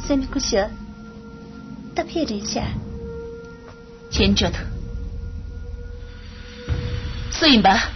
쌤이 꾸셔. 딱 해리자. 괜찮다. 쓰임바.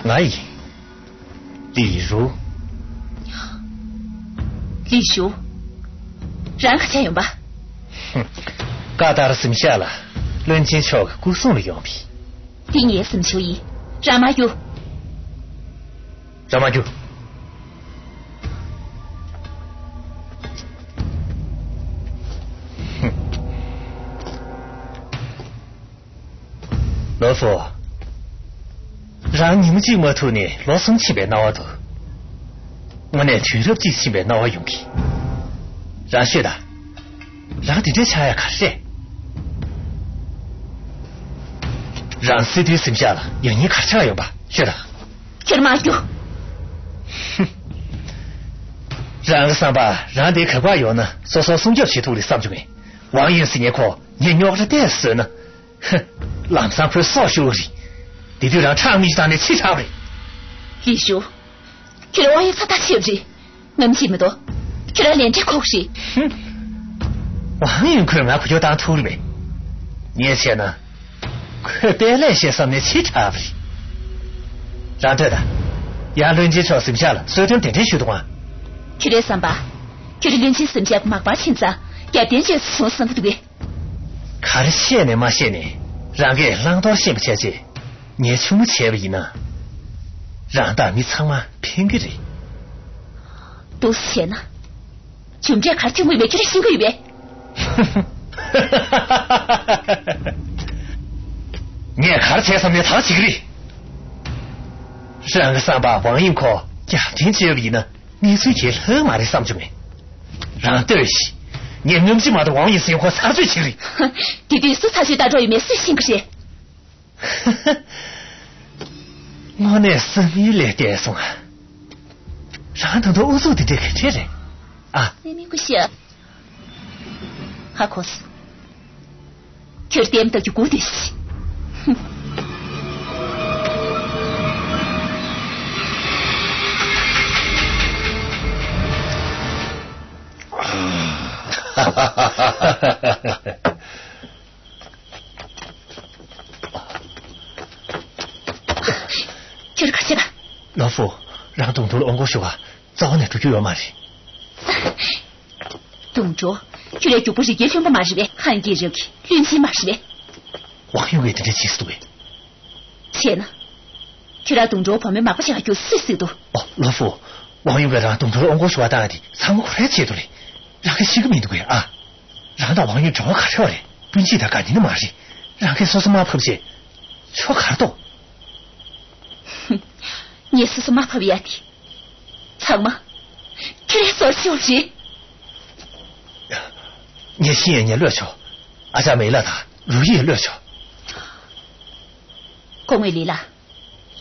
나이.例如。例如。然可钱用吧。嘎达了什么下了？论斤巧个古送的样品。丁爷什么球衣？让马有。让马有。老夫，让你们这摩托呢，老生气别闹我头，我呢全热机器别闹我用品，让学的，让弟弟钱也开始，让谁对什么下了，有你开车用吧，学的。学的马有。哼，让个上吧，让得开挂用呢，稍稍送教去土里上去没？王爷是年过，你鸟着带死呢，哼。浪上块少修理，你就让长米上的气场了。李叔，觉得我也擦大修理，我们这么多，觉得连这口水。哼，王爷快买不就当土了呗？年前呢，快别来些上的气场了。让对的，亚伦基超剩下了，所以点点修的话。觉得上吧，觉得伦基剩下马把钱子，也点就从生不对。看了些呢嘛些呢。让给浪到先不前去，你穷不钱不赢呢？让大米仓嘛拼个的，都是钱呐！就这看就没没觉得辛苦一遍。你也看钱上面掏几个哩？让个上把王英科家庭结尾呢，你最近很马的上去没？让对起。你们这么的王爷生活插嘴起来，弟弟是插嘴打着一面是辛苦些。我那生意来点送啊，让他都欧洲的这个这人啊，你们不行，还可是，就是点不到就过得起。哼。哈哈哈哈哈！就是客气吧。老夫让董卓的王国说话，早那就要骂人。董卓原来就不是一天不骂人呗，还一人去论起骂人呗。王永伟的这几十多位，钱呢？就让董卓旁边骂不下就40多。哦，老夫，王永伟让董卓的王国说话当的，仓库来接住了。让给几个民都贵啊！让到王爷找我卡车来，不记得赶紧的马人，让给说什么破些，瞧卡到。哼，你是什么破别的？长吗？这里说休息。你心眼你乐瞧，阿家没了他，如意乐瞧。公为离了，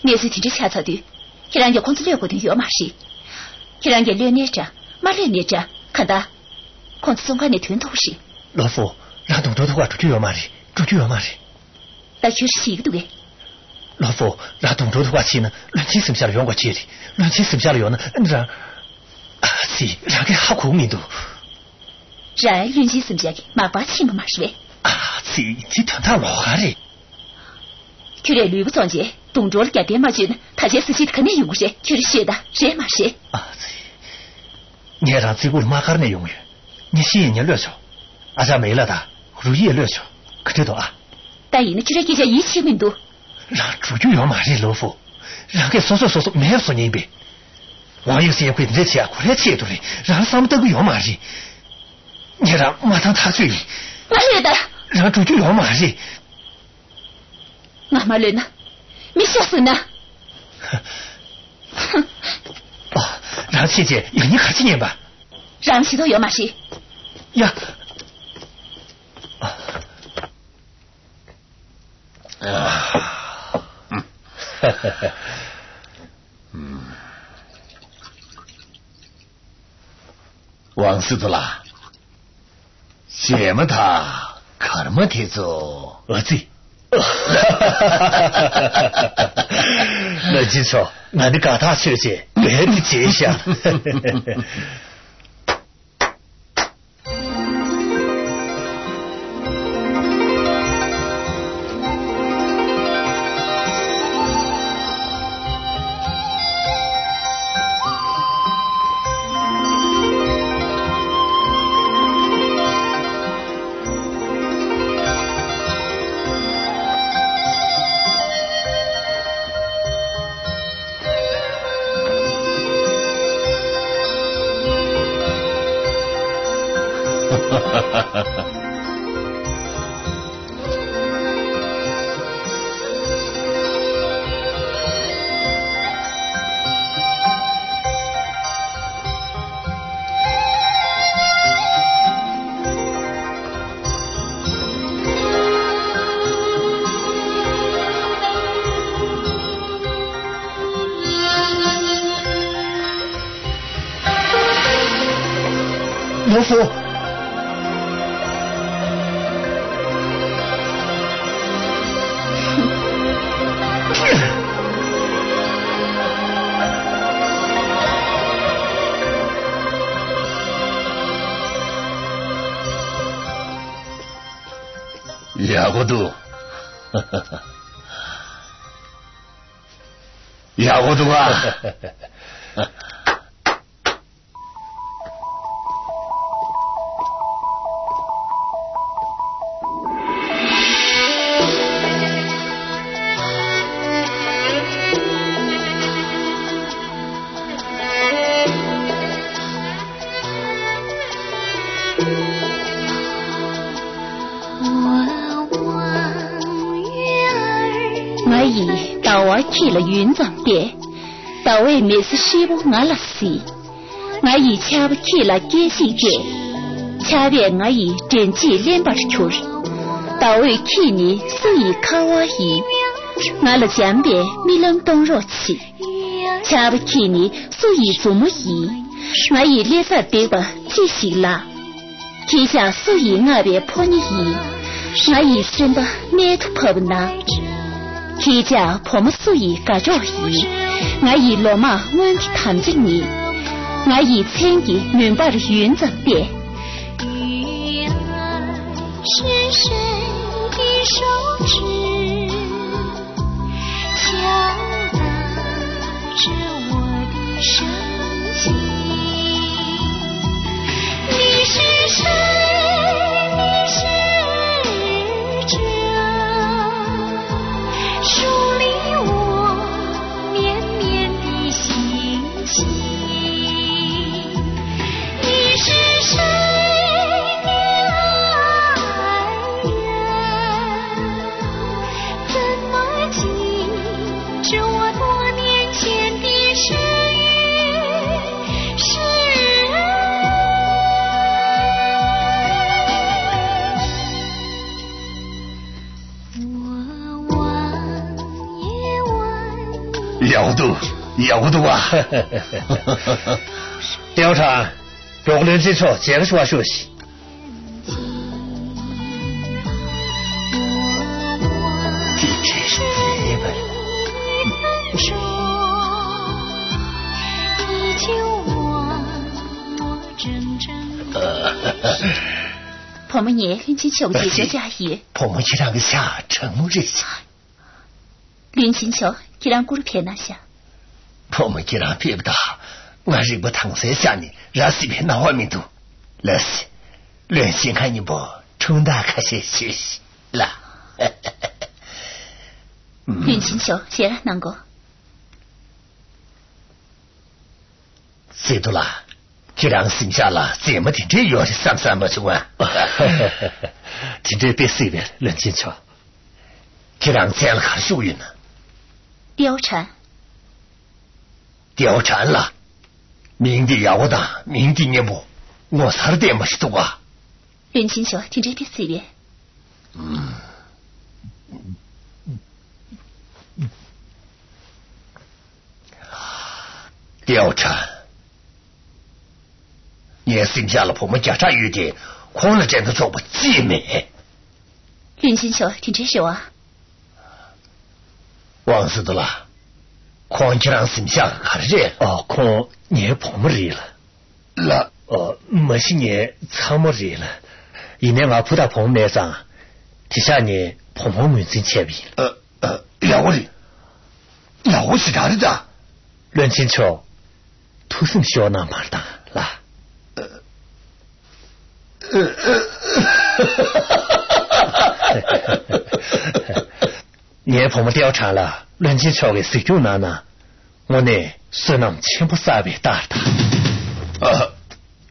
你是听着恰巧的，就让你控制6个的有马事，就让你略捏着，马略捏着，看到。况且总看你吞头时，老夫让董卓的话出去要骂人，出去要骂人。那确实是一个对。老夫让董卓的话去呢，乱七生下的用我接的，乱七生下的用呢，让是让给好苦民都。然乱七生下的马把钱嘛是呗？是这团他老哈嘞。就连吕布撞见董卓的改变嘛就呢，他这事情肯定有过谁，就是写的谁嘛谁。你还让这个马卡的用语。你心眼你乐瞧，阿家没了的，如意乐瞧，可知道啊？但因呢，就是给家一切民都。让主就要骂人老夫，让给说，没有说你一遍。王有些会这钱过来接住的，让上面都个要骂人，你让马上他嘴里。哪来的？让主就要骂人。俺妈人呢？没笑死呢。哼。哦，让姐姐有你可纪念吧。让洗头要骂谁？呀，王司徒啦，什么他看么的走儿子，那记错，俺的嘎达去了姐，别的接一下。农夫，야고도, 야고도가.去了云藏店，到位每次西部俺了西，俺以前不去了建新街，前边俺以整季连把出，到位去年所以看我一，俺了江边没冷冻热气，前不去年所以做么一，俺以连发对吧继续啦，天下所以俺边破你一，俺以真的面土破不难。天家婆母所以干着伊，俺以罗马问题谈着你，俺以参与明白的云藏点。鱼儿是谁的手指，敲打着我的身心。你是谁？你是这梳理我绵绵的心情。你是谁的爱人？怎么记着我多年前的誓言？是야구도 와. 调查，用人进车，接着说休息。这真是你们。你就忘我真正婆母爷跟进球结果加一，婆母去让个下成木这下。林进球给让咕噜偏那下。婆母去让别不大，我是不躺在下呢，让随便拿外面读。老师，乱心看你不，冲大开些休息啦。林进球显然难过。谁都啦？这两个剩下了，怎么听这药是三么钟啊？听这别随便乱进球。这两个摘了看属于呢？貂蝉了，明的要我打，明的你不，我啥的点么是多啊？林进球听这别随便。貂蝉。你剩下了婆母家啥有点，慌了真的做不姐妹。林进球听这说啊。王死的啦，况且让剩下看着这哦，况你婆母热了，没些年草木热了，一年我普大婆母来上，提下你婆母门前前边。要我是哪里的？乱进球，土生小那么大啦。你婆母调查了，乱进球给谁就拿呢？我呢是能全部300打他。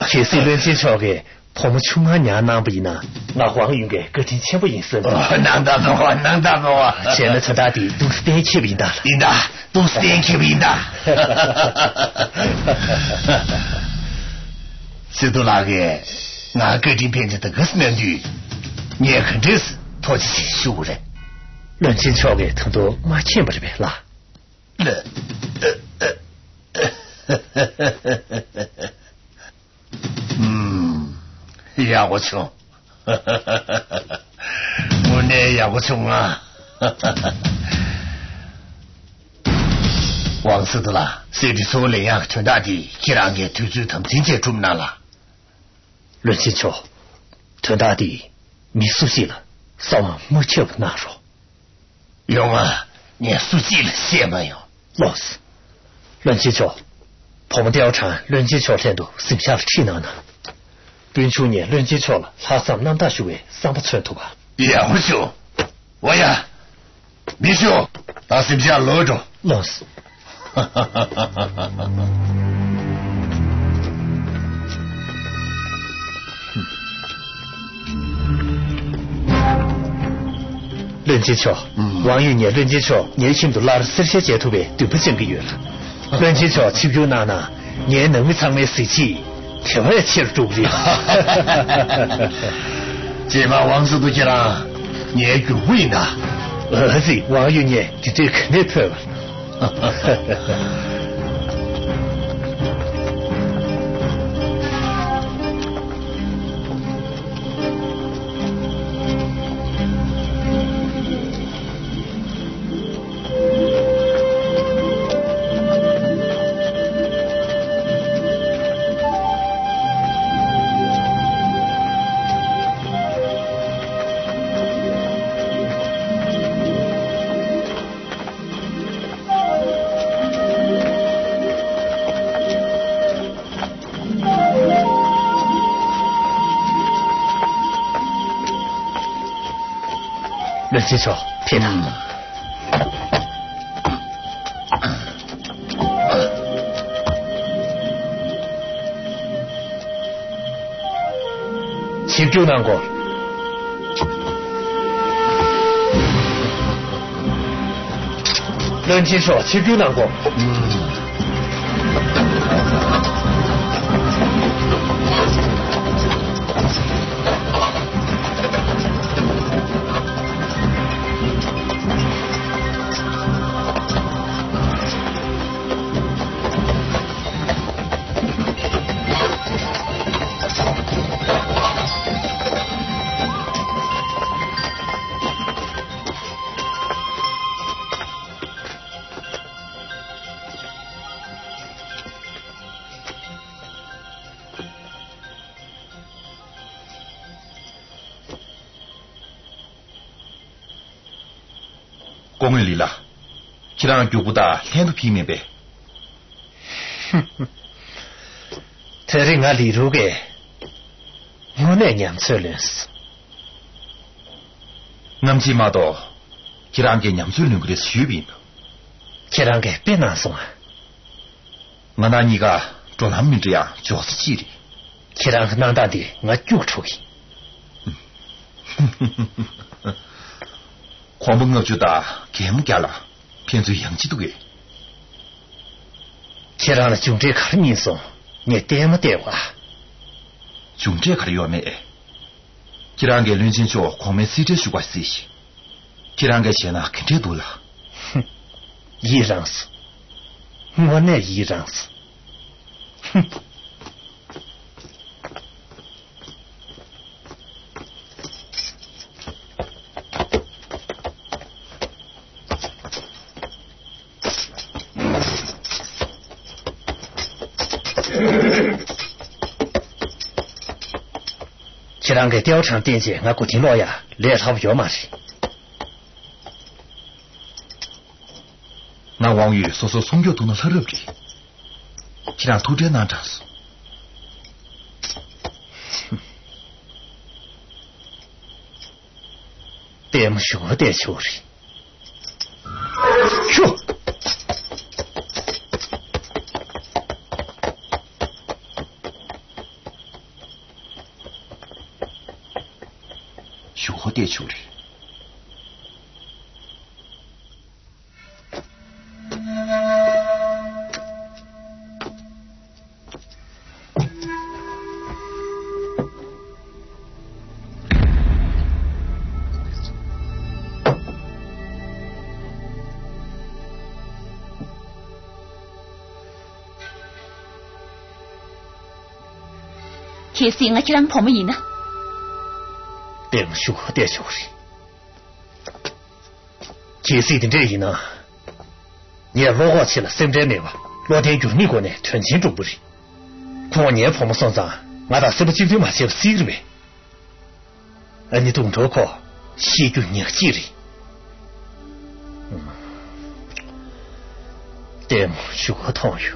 其实乱进球给他们穷啊娘难不赢呢？那黄云给各天全部赢死了。能打不我，能打不我。现在从大地都是点钱赢的了，赢的都是点钱赢的。这都那个，俺各天变成这个是男女，你也肯定是托起些修人。论金桥给很多妈钱不这边啦。呀我穷，我呢呀我穷啊。往事的啦，谁的说那样全大的，既然也推出他们经济中难了。论金桥，全大地你熟悉了，稍晚没钱不拿着。用啊，你熟悉了些没有？老师，论金桥，他们调查论金桥程度剩下了气囊呢。本去年论金桥了，他上南大学位上不出头吧？呀我兄，我呀，你兄，他是不是老着？老师。论金桥，王玉年论金桥，年轻都拉了40些街头呗，都不整个月了。论金桥去有哪呢？年能为长没水气，天也起了住不了。这把王子都讲了，你也有味呢。儿子，王玉年就这肯定错了。论金桥，骗他。请救难过。论金桥，请救难过。公园里了，既然就不打脸都皮面呗。这是俺里头的，我那娘子认识。俺起码到，既然给娘子两个的水平，既然给别难送啊。我拿你个做他们这样就是记的。既然是难打的，我就出去。狂奔我觉得给不干了，偏最洋气都给。既然了军队卡的民送，你点没点话？军队卡的要没，既然给论进去狂奔谁这水果谁些，既然给钱呢肯定多了。哼，依然是，我那依然是，哼。既然给调查电检，俺古听老呀，连差不多嘛是。那王宇说从小都能吃肉的，既然都这难尝试。别么学点球的，去。学好点球哩。其实我去让婆们赢呢。对我学好点球哩。其实一定这一呢，你也落好起了，身边那个落点有你过呢，纯清楚不是？过年婆们送上，俺打什么经济嘛就死了呗。而你动作可细菌年纪里，对我学好同学。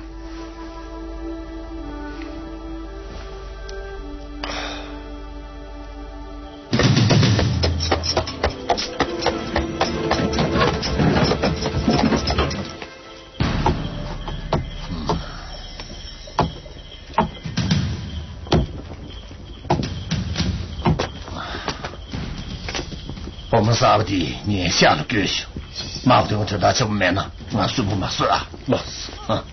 我们啥不的年下了干修，马不对我这大这么慢呢，俺说不嘛说啊，老师啊。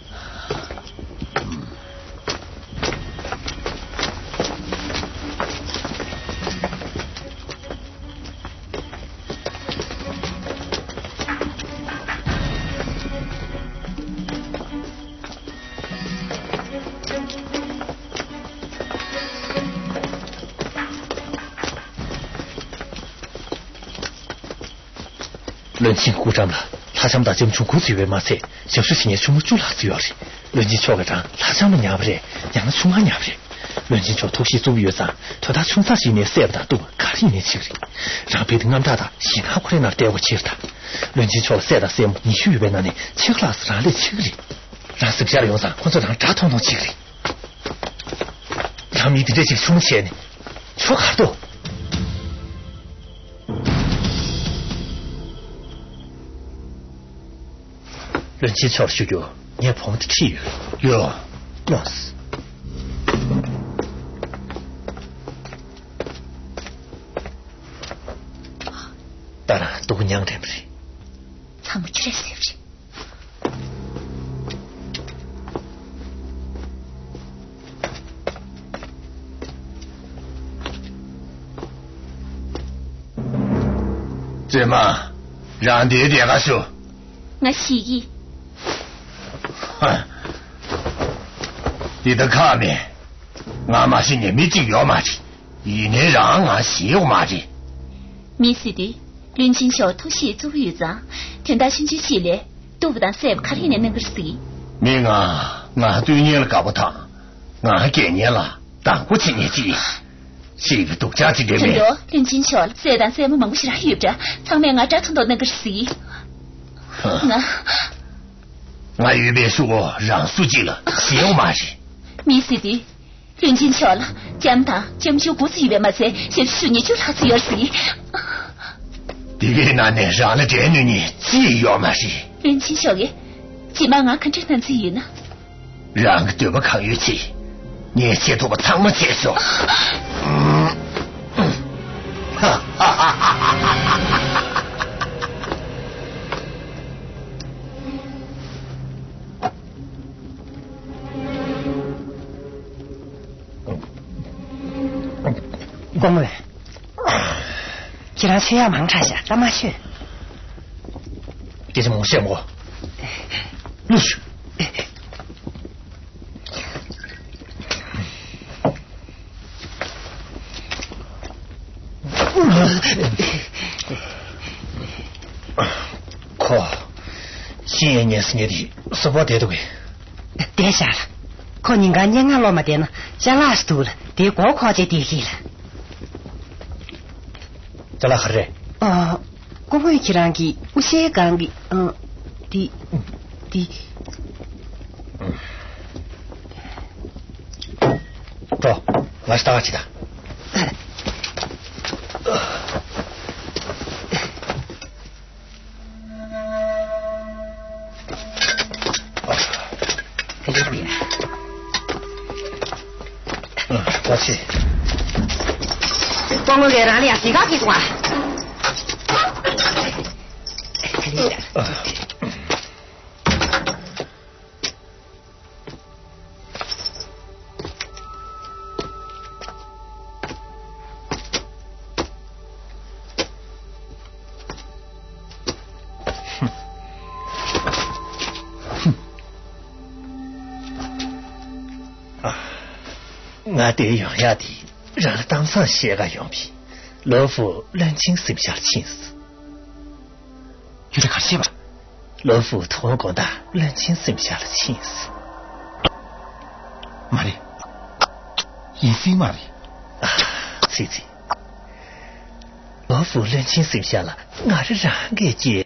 论情鼓掌了，他想到节目中国最为马赛，小时青年全部住了主要的。论情敲个掌，他想到娘不来，娘的出马娘不来。论情敲头西做月上，他他从啥时年塞不大多，卡里年轻人，让别的俺大大西安过来那带我去他。论情敲塞到塞姆，你去预备那里，切克拉是哪里去的？让剩下的用上，或者让扎统统去的。让米的这些充钱呢，说卡多。论起巧学究，你也碰得起哟，那是。当然，都娘的不是。他们确实有事。怎么，让爹爹个说？我希意。你的看面，俺妈是你没经要嘛的，一年让俺媳妇嘛的。没事的，论情小偷写做预兆，听到兴趣起来，都不当塞不卡里的那个事。命啊，俺对你了搞不烫，俺还给你了，当不起你记，是一个独家级的命。真的，论情小了，塞当塞不忙不是啥预着，场面俺扎通到那个事。俺预备说让书记了，媳妇嘛的。没事的，论情巧了，讲堂节目就故事预备嘛噻，现在你就他只要事。这个男的让了这女呢，只要嘛事。论情小的，起码俺看这男子语呢。让个对不抗语气，你写多不长么结束。哈哈哈哈哈！公委，既然需要忙查下，干嘛去？这是梦羡慕，陆续。可，新年是你的，是我得的喂。别下了，可人家年俺老么的呢，像拉是多了，得高考就得去了。在哪哈人？我会去让给，我写讲的，走，俺是打去的。我去。帮我给让俩几个给抓。这里的。俺得养呀的，让当上写个羊皮，老夫认清剩下的亲事。有点可惜吧？老夫同广大认清剩下的亲事。玛丽，隐心玛丽。姐姐，老夫认清剩下了，俺是让给姐。